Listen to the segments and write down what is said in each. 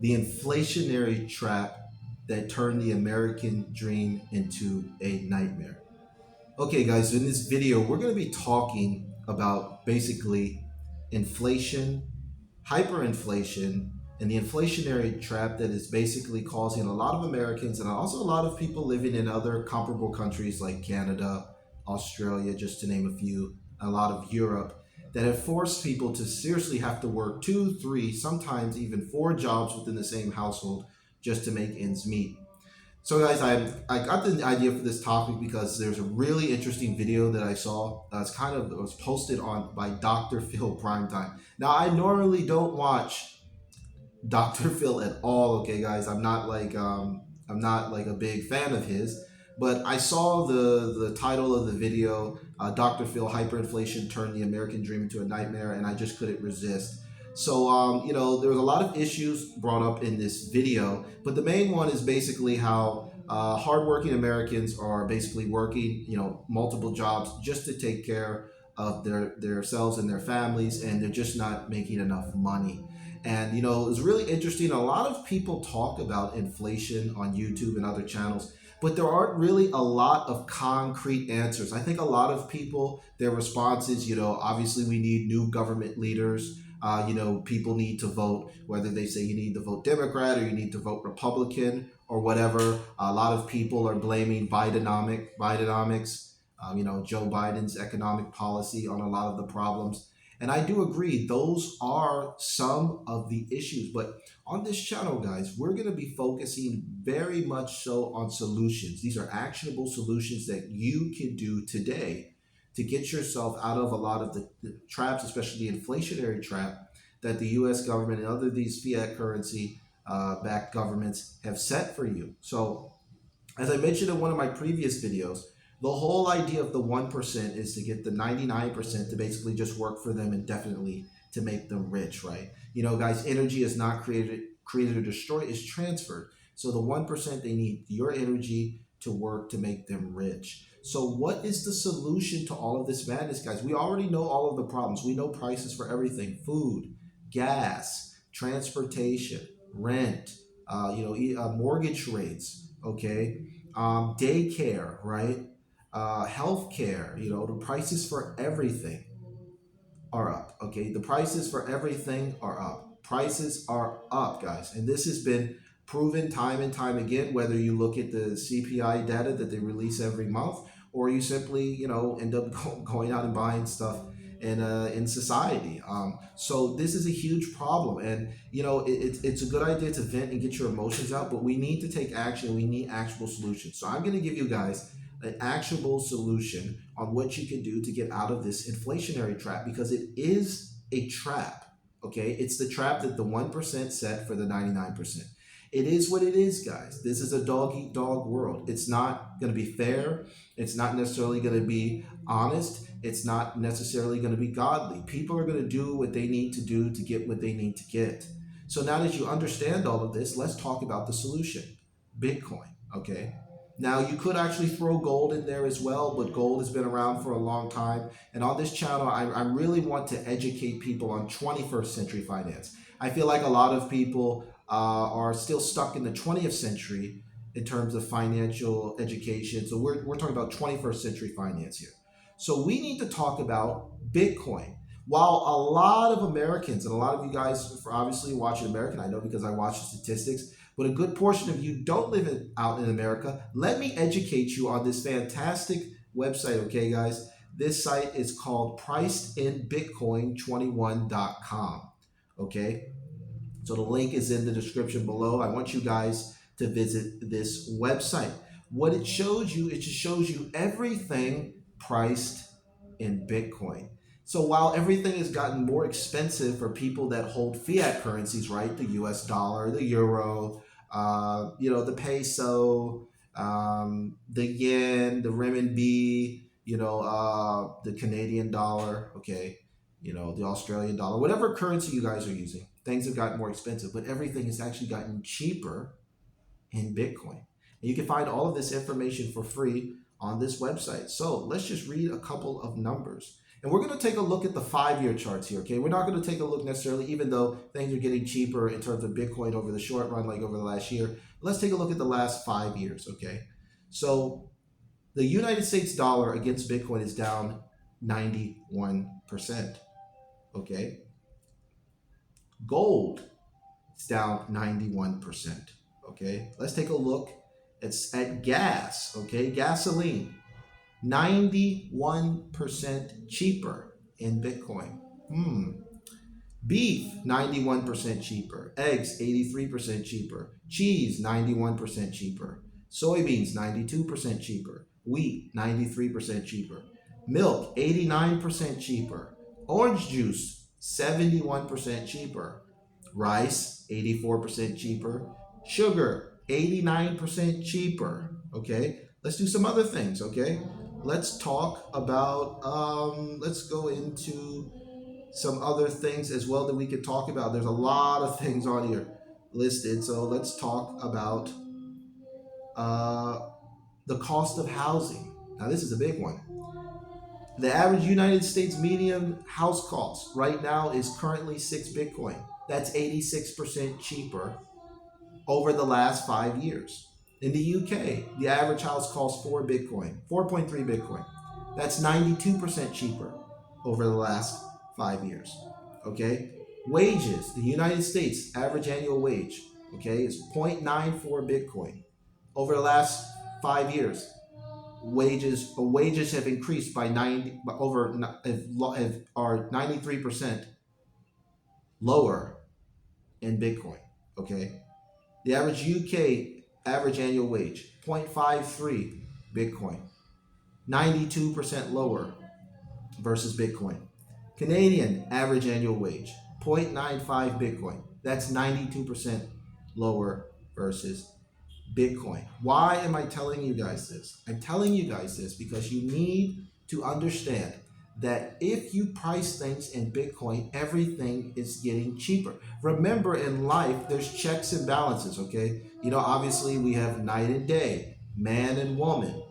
the inflationary trap that turned the American dream into a nightmare. Okay, guys, so in this video, we're going to be talking about basically inflation, hyperinflation, and the inflationary trap that is basically causing a lot of Americans and also a lot of people living in other comparable countries like Canada, Australia, just to name a few, a lot of Europe, that have forced people to seriously have to work two, three, sometimes even four jobs within the same household just to make ends meet. So guys, I got the idea for this topic because there's a really interesting video that I saw. It was posted on by Dr. Phil Primetime. Now I normally don't watch Dr. Phil at all. Okay, guys, I'm not like a big fan of his, but I saw the title of the video, Dr. Phil Hyperinflation Turned the American Dream into a Nightmare, and I just couldn't resist. So there was a lot of issues brought up in this video, but the main one is basically how hardworking Americans are basically working, multiple jobs just to take care of themselves and their families, and they're just not making enough money. And it was really interesting. A lot of people talk about inflation on YouTube and other channels, but there aren't really a lot of concrete answers. I think a lot of people, their response is, obviously we need new government leaders. People need to vote, whether they say you need to vote Democrat or you need to vote Republican or whatever. A lot of people are blaming Bidenomics, Joe Biden's economic policy on a lot of the problems. And I do agree, those are some of the issues. But on this channel, guys, we're going to be focusing very much so on solutions. These are actionable solutions that you can do today to get yourself out of a lot of the traps, especially the inflationary trap that the US government and other these fiat currency backed governments have set for you. So as I mentioned in one of my previous videos, the whole idea of the 1% is to get the 99% to basically just work for them indefinitely to make them rich, right? Guys, energy is not created or destroyed, it's transferred. So the 1%, they need your energy to work to make them rich. So what is the solution to all of this madness, guys? We already know all of the problems. We know prices for everything: food, gas, transportation, rent, mortgage rates, okay, daycare, right? Healthcare, the prices for everything are up, okay? The prices for everything are up. Prices are up, guys. And this has been proven time and time again, whether you look at the CPI data that they release every month, or you simply, end up going out and buying stuff in society. So this is a huge problem, and it's a good idea to vent and get your emotions out, but we need to take action. We need actionable solutions. So I'm going to give you guys an actionable solution on what you can do to get out of this inflationary trap, because it is a trap. Okay, it's the trap that the 1% set for the 99%. It is what it is, guys. This is a dog eat dog world. It's not going to be fair. It's not necessarily going to be honest. It's not necessarily going to be godly. People are going to do what they need to do to get what they need to get. So now that you understand all of this, let's talk about the solution: Bitcoin. Okay. Now, you could actually throw gold in there as well, but gold has been around for a long time. And on this channel, I really want to educate people on 21st century finance. I feel like a lot of people are still stuck in the 20th century in terms of financial education. So we're talking about 21st century finance here. So we need to talk about Bitcoin. While a lot of Americans, and a lot of you guys for obviously watching American, I know because I watch the statistics, but a good portion of you don't live out in America. Let me educate you on this fantastic website, okay, guys? This site is called pricedinbitcoin21.com, okay? So the link is in the description below. I want you guys to visit this website. What it shows you, it just shows you everything priced in Bitcoin. So while everything has gotten more expensive for people that hold fiat currencies, right? The US dollar, the euro, the peso, the yen, the renminbi, the Canadian dollar, okay, the Australian dollar, whatever currency you guys are using, things have gotten more expensive, but everything has actually gotten cheaper in Bitcoin. And you can find all of this information for free on this website. So let's just read a couple of numbers. And we're going to take a look at the 5-year charts here, okay? We're not going to take a look necessarily, even though things are getting cheaper in terms of Bitcoin over the short run, like over the last year. Let's take a look at the last 5 years, okay? So the United States dollar against Bitcoin is down 91%, okay? Gold is down 91%, okay? Let's take a look at gas, okay? Gasoline, 91% cheaper in Bitcoin. Beef, 91% cheaper. Eggs, 83% cheaper. Cheese, 91% cheaper. Soybeans, 92% cheaper. Wheat, 93% cheaper. Milk, 89% cheaper. Orange juice, 71% cheaper. Rice, 84% cheaper. Sugar, 89% cheaper. Okay, let's do some other things. Okay, let's talk about, let's go into some other things as well that we could talk about. There's a lot of things on here listed. So let's talk about uh, the cost of housing. Now, this is a big one. The average United States median house cost right now is currently 6 Bitcoin. That's 86% cheaper over the last 5 years. In the UK, the average house costs 4 Bitcoin, 4.3 Bitcoin. That's 92% cheaper over the last 5 years. Okay? Wages, the United States average annual wage, okay, is 0.94 Bitcoin. Over the last 5 years, wages have increased by 93% lower in Bitcoin. Okay? The average UK average annual wage, 0.53 Bitcoin, 92% lower versus Bitcoin. Canadian average annual wage, 0.95 Bitcoin. That's 92% lower versus Bitcoin. Why am I telling you guys this? I'm telling you guys this because you need to understand that if you price things in Bitcoin, everything is getting cheaper. Remember, in life, there's checks and balances, okay? Obviously we have night and day, man and woman,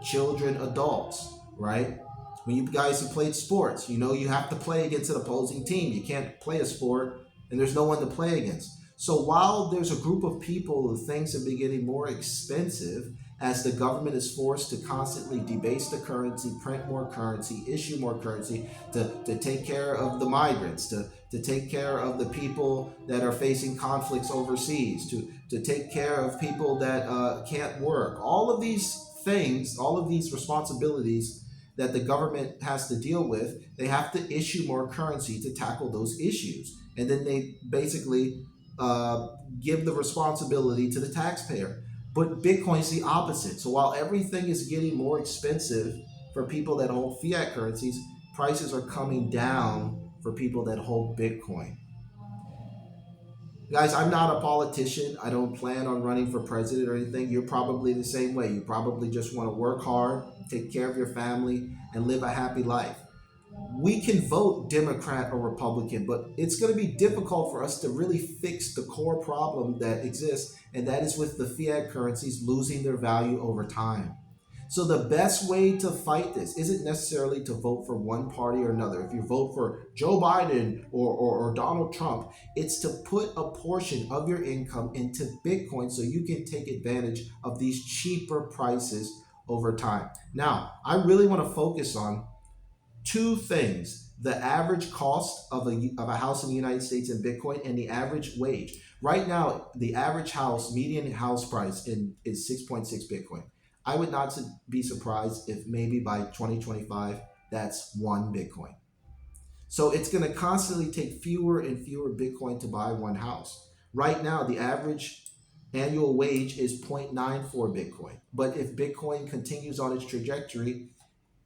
children, adults, right? When you guys have played sports, you have to play against an opposing team. You can't play a sport and there's no one to play against. So while there's a group of people who things have been getting more expensive as the government is forced to constantly debase the currency, print more currency, issue more currency to take care of the migrants, to take care of the people that are facing conflicts overseas, to take care of people that can't work. All of these things, all of these responsibilities that the government has to deal with, they have to issue more currency to tackle those issues. And then they basically give the responsibility to the taxpayer. But Bitcoin's the opposite. So while everything is getting more expensive for people that hold fiat currencies, prices are coming down for people that hold Bitcoin. Guys, I'm not a politician. I don't plan on running for president or anything. You're probably the same way. You probably just want to work hard, take care of your family, and live a happy life. We can vote Democrat or Republican, but it's going to be difficult for us to really fix the core problem that exists, and that is with the fiat currencies losing their value over time. So the best way to fight this isn't necessarily to vote for one party or another. If you vote for Joe Biden or Donald Trump, it's to put a portion of your income into Bitcoin so you can take advantage of these cheaper prices over time. Now, I really want to focus on two things: the average cost of a house in the United States in Bitcoin and the average wage. Right now, the average house, median house price is 6.6 Bitcoin. I would not be surprised if maybe by 2025, that's 1 Bitcoin. So it's going to constantly take fewer and fewer Bitcoin to buy one house. Right now, the average annual wage is 0.94 Bitcoin. But if Bitcoin continues on its trajectory,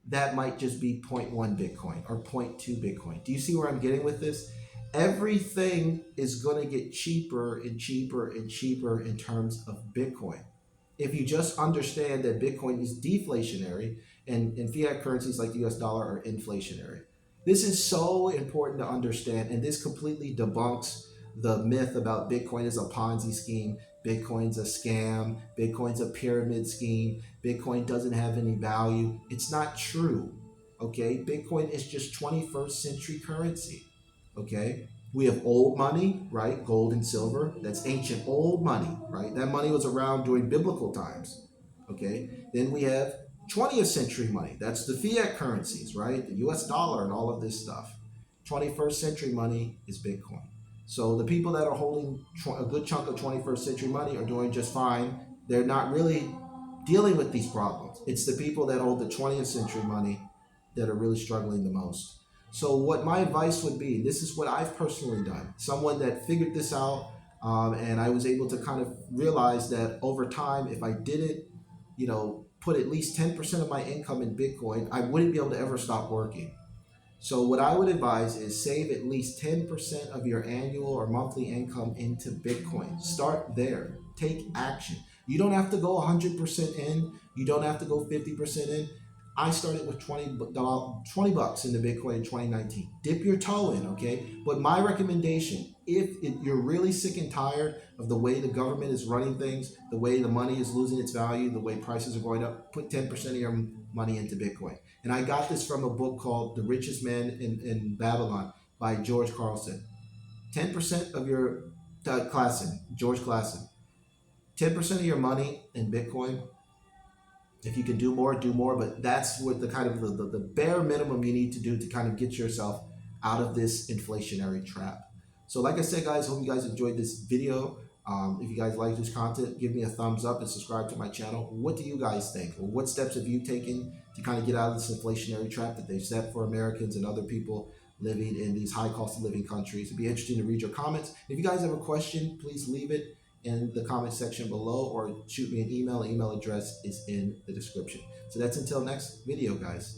that might just be 0.1 Bitcoin or 0.2 Bitcoin. Do you see where I'm getting with this? Everything is going to get cheaper and cheaper and cheaper in terms of Bitcoin. If you just understand that Bitcoin is deflationary and fiat currencies like the US dollar are inflationary. This is so important to understand, and this completely debunks the myth about Bitcoin is a Ponzi scheme, Bitcoin's a scam, Bitcoin's a pyramid scheme, Bitcoin doesn't have any value. It's not true. Okay, Bitcoin is just 21st century currency. Okay, we have old money, right? Gold and silver. That's ancient old money, right? That money was around during biblical times. Okay, then we have 20th century money. That's the fiat currencies, right? The US dollar and all of this stuff. 21st century money is Bitcoin. So the people that are holding a good chunk of 21st century money are doing just fine. They're not really dealing with these problems. It's the people that hold the 20th century money that are really struggling the most. So what my advice would be, this is what I've personally done, someone that figured this out, and I was able to kind of realize that over time, if I didn't, put at least 10% of my income in Bitcoin, I wouldn't be able to ever stop working. So what I would advise is save at least 10% of your annual or monthly income into Bitcoin. Start there. Take action. You don't have to go 100% in. You don't have to go 50% in. I started with $20 bucks into Bitcoin in 2019. Dip your toe in, okay? But my recommendation, if you're really sick and tired of the way the government is running things, the way the money is losing its value, the way prices are going up, put 10% of your money into Bitcoin. And I got this from a book called The Richest Man in Babylon by George Carlson. 10% of your George Classen. 10% of your money in Bitcoin. If you can do more, do more. But that's what the kind of the bare minimum you need to do to kind of get yourself out of this inflationary trap. So like I said, guys, hope you guys enjoyed this video. If you guys like this content, give me a thumbs up and subscribe to my channel. What do you guys think? Or what steps have you taken to kind of get out of this inflationary trap that they've set for Americans and other people living in these high cost of living countries? It'd be interesting to read your comments. If you guys have a question, please leave it in the comment section below or shoot me an email. The email address is in the description. So that's until next video, guys.